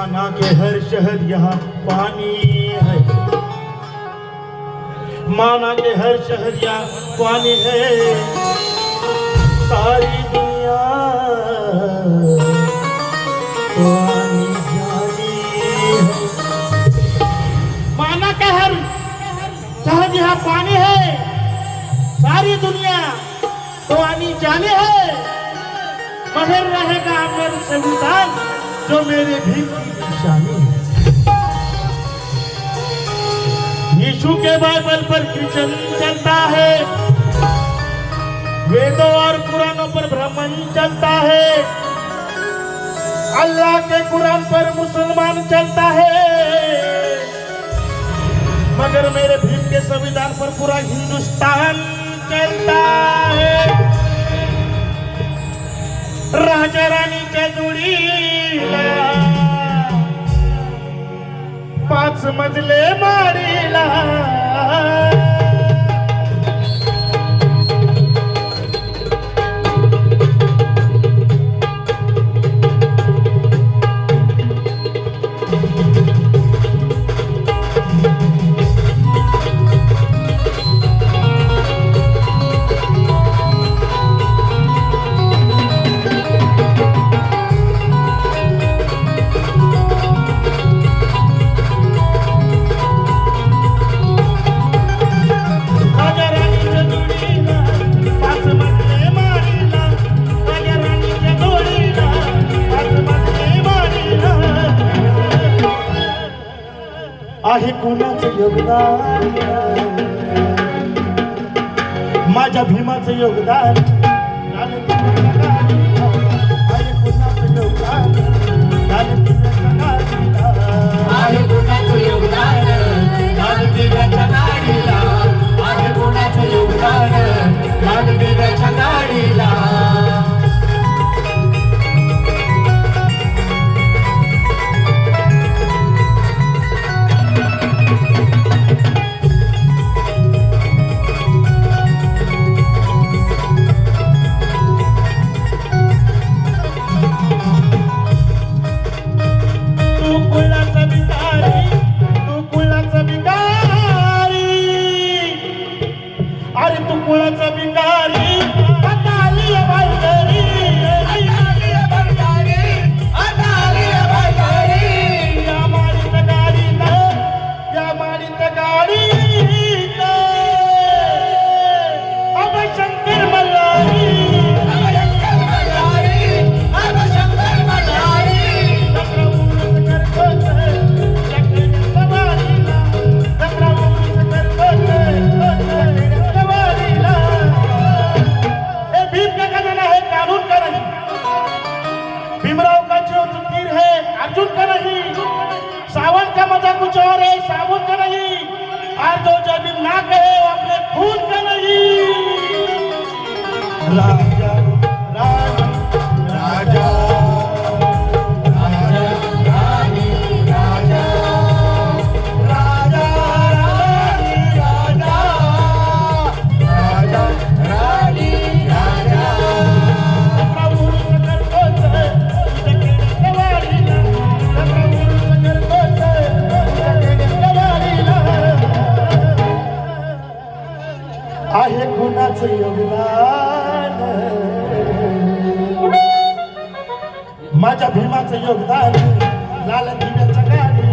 माना के हर शहर यहाँ पानी है, माना के हर शहर यहाँ पानी है, सारी दुनिया तो आनी जानी है। माना के हर शहर यहाँ पानी है, सारी दुनिया तो आनी जानी है, मगर रहेगा अमर संविधान जो मेरे भीम की निशानी है। यीशु के बाइबल पर क्रिश्चन चलता है, वेदों और कुरानों पर ब्राह्मण चलता है, अल्लाह के कुरान पर मुसलमान चलता है, मगर मेरे भीम के संविधान पर पूरा हिंदुस्तान चलता है। राजा रानी के जोडीला 5 मजले माडीला, आहे कोणाचं योगदान, माझ्या भीमाचं योगदान, आहे कोणाचं योगदान, आहे कोणाचं योगदान, लालदिव्याच्या गाडीला, आहे कोणाचं योगदान, लालदिव्याच्या गाडीला। अर्जुन का नहीं, सावन का मजा कुछ और है, साबुन का नहीं, और जो जब ना कहे वो अपने खून का नहीं। राजा राजा राजा राजा रानी राजा राजा रानी राजा राजा रानी राजा आहे कोणाचं योगदान, माझ्या भीमाचं योगदान, लाल दिव्याच्या गाडी